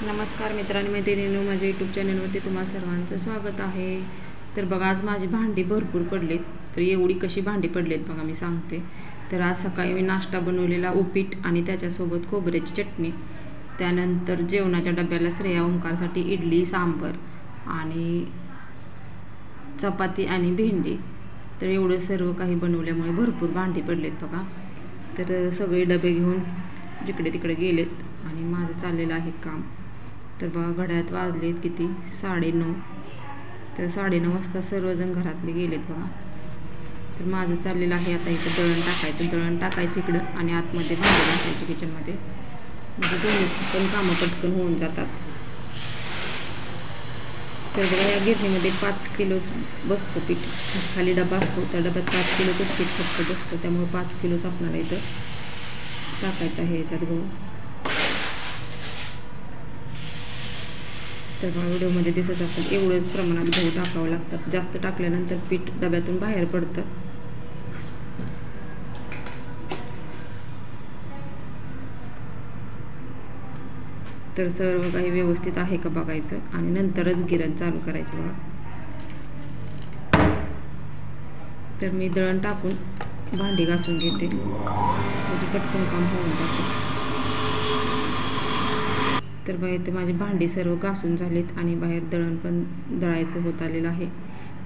नमस्कार मित्रांनो, मैत्रिणींनो, माझ्या यूट्यूब चॅनलवरती तुम्हा सर्वांचं स्वागत आहे. तर बघा, आज माझी भांडी भरपूर पडलेत. तर एवढी कशी भांडी पडलेत बघा, मी सांगते. तर आज सकाळी मी नाश्ता बनवलेला उपीट आणि त्याच्यासोबत खोबऱ्याची चटणी. त्यानंतर जेवणाच्या डब्याला श्रेया ओंकारसाठी इडली, सांबर आणि चपाती आणि भेंडी. तर एवढं सर्व काही बनवल्यामुळे भरपूर भांडी पडलेत बघा. तर सगळे डबे घेऊन जिकडे तिकडे गेलेत आणि माझं चाललेलं आहे काम. तर बघा, घड्याळात वाजलेत किती, 9:30. तर 9:30 वाजता सर्वजण घरातले गेलेत बघा. तर माझं चाललेलं आहे आता इथं दळण टाकायचं इकडं आणि आतमध्ये भांडी घासायची किचनमध्ये. म्हणजे दोन्ही पण कामं पटकन होऊन जातात. तर बघा, या गिरणीमध्ये 5 किलोच बसतं पीठ. खाली डबा असतो, त्या डब्यात 5 किलोचंच पीठ फक्त बसतं. त्यामुळे 5 किलोच आपल्याला इथं टाकायचं आहे याच्यात गहू. तर बघा, व्हिडिओमध्ये दिसत असेल एवढंच प्रमाणात गहू टाकावं लागतात. जास्त टाकल्यानंतर पीठ डब्यातून बाहेर पडतं. तर सर्व काही व्यवस्थित आहे का बघायचं आणि नंतरच गिरण चालू करायचं बघा. तर मी दळण टाकून भांडी घासून घेते, म्हणजे पटकन काम होऊन जातं. तर बघा, इथे माझी भांडी सर्व घासून झालीत आणि बाहेर दळण पण दळायचं होत आलेलं आहे.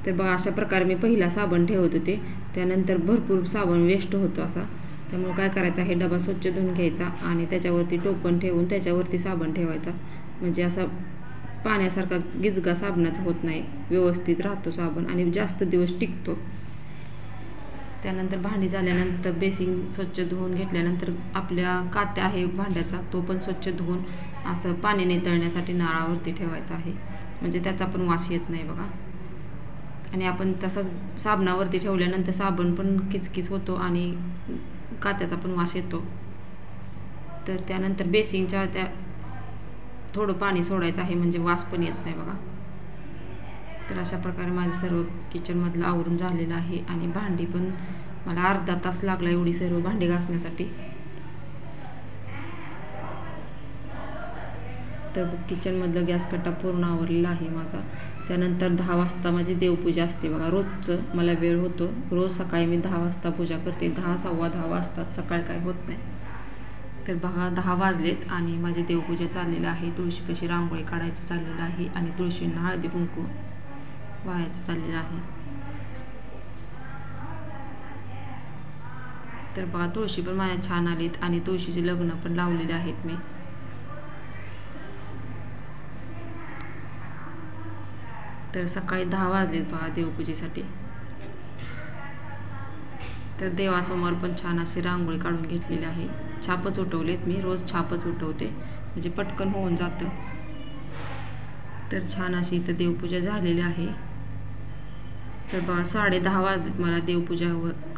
तर बघा, अशा प्रकारे मी पहिला साबण ठेवत होते. त्यानंतर भरपूर साबण वेस्ट होतो असा. त्यामुळे काय करायचं आहे, डबा स्वच्छ धुवून घ्यायचा आणि त्याच्यावरती टोपण ठेवून त्याच्यावरती साबण ठेवायचा. म्हणजे असा पाण्यासारखा गिजगा साबणाचा होत नाही, व्यवस्थित राहतो साबण आणि जास्त दिवस टिकतो. त्यानंतर भांडी झाल्यानंतर बेसिंग स्वच्छ धुवून घेतल्यानंतर आपल्या कात्या आहे भांड्याचा, तो पण स्वच्छ धुवून असं पाणी नितळण्यासाठी नाळावरती ठेवायचा आहे. म्हणजे त्याचा पण वास येत नाही बघा. आणि आपण तसाच साबणावरती ठेवल्यानंतर साबण पण किचकिच होतो आणि कात्याचा पण वास येतो. तर त्यानंतर बेसिंगच्या त्या थोडं पाणी सोडायचं आहे, म्हणजे वास पण येत नाही बघा. तर अशा प्रकारे माझं सर्व किचनमधलं आवरून झालेलं आहे आणि भांडी पण मला अर्धा तास लागला एवढी सर्व भांडी घासण्यासाठी. तर किचनमधलं गॅस कट्टा पूर्ण आवरलेला आहे माझा. त्यानंतर 10 वाजता माझी देवपूजा असते बघा. रोजचं मला वेळ होतो, रोज सकाळी मी 10 वाजता पूजा करते. 10, 10:15 वाजतात, सकाळी काय होत नाही. तर बघा, 10 वाजलेत आणि माझी देवपूजा चाललेली आहे. तुळशीपाशी रांगोळी काढायचं चाललेलं आहे आणि तुळशींना हळदी कुंकू वाहायचं चाललेलं आहे. तर बघा, तुळशी पण माझ्या छान आलीत आणि तुळशीचे लग्न पण लावलेले आहेत मी. तर सकाळी 10 वाजलेत बघा देवपूजेसाठी. तर देवासमोर पण छान अशी रांगोळी काढून घेतलेली आहे. छापच उठवलेत मी, रोज छापच उठवते म्हणजे पटकन होऊन जातं. तर छान अशी इथं देवपूजा झालेली आहे. तर बघा, 10:30 वाजलेत मला देवपूजा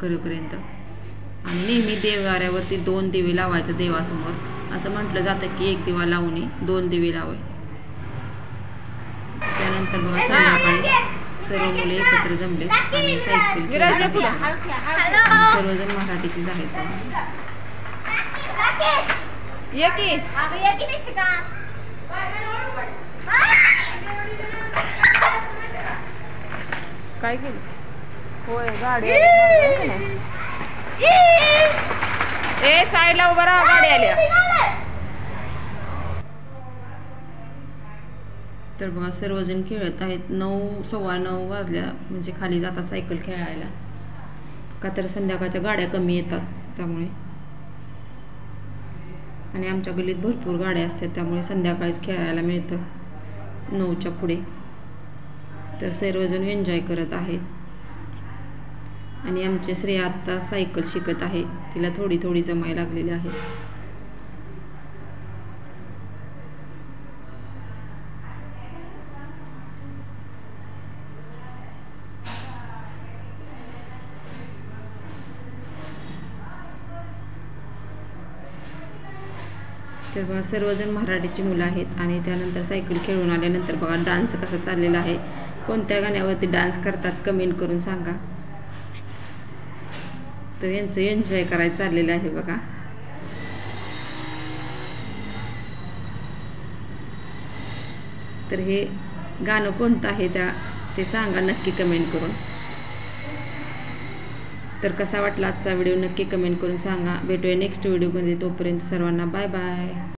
करेपर्यंत. आणि नेहमी देवाऱ्यावरती 2 दिवे लावायचं देवासमोर. असं म्हटलं जातं की 1 दिवा लावून 2 दिवे लावाय. त्यानंतर बघा, संध्याकाळी सर्व मुले एकत्र जमले आणि सायकल सर्वजण मराठीचीच आहेत. काय केलं होय, गाडी साईडला उभा राहा, गाडी आल्या. तर बघा, सर्वजण खेळत आहेत. 9, 9:15 वाजल्या म्हणजे खाली जातात सायकल खेळायला. का तर संध्याकाळच्या गाड्या कमी येतात त्यामुळे. आणि आमच्या गल्लीत भरपूर गाड्या असतात त्यामुळे संध्याकाळीच खेळायला मिळतं 9च्या पुढे. तर सर्वजण एन्जॉय करत आहेत. आणि आमचे श्रेया आत्ता सायकल शिकत आहे. तिला थोडी थोडी जमायला लागलेली आहे. तर बघा, सर्वजण मराठीची मुलं आहेत. आणि त्यानंतर सायकल खेळून आल्यानंतर बघा, डान्स कसा चाललेला आहे. कोणत्या गाण्यावरती डान्स करतात कमेंट करून सांगा. तर यांचं एन्जॉय करायचं चाललेलं आहे बघा. तर हे गाणं कोणतं आहे ते सांगा नक्की कमेंट करून. तर कसा वाटला आजचा व्हिडिओ नक्की कमेंट करून सांगा. भेटूया नेक्स्ट व्हिडिओमध्ये. तोपर्यंत सर्वांना बाय बाय.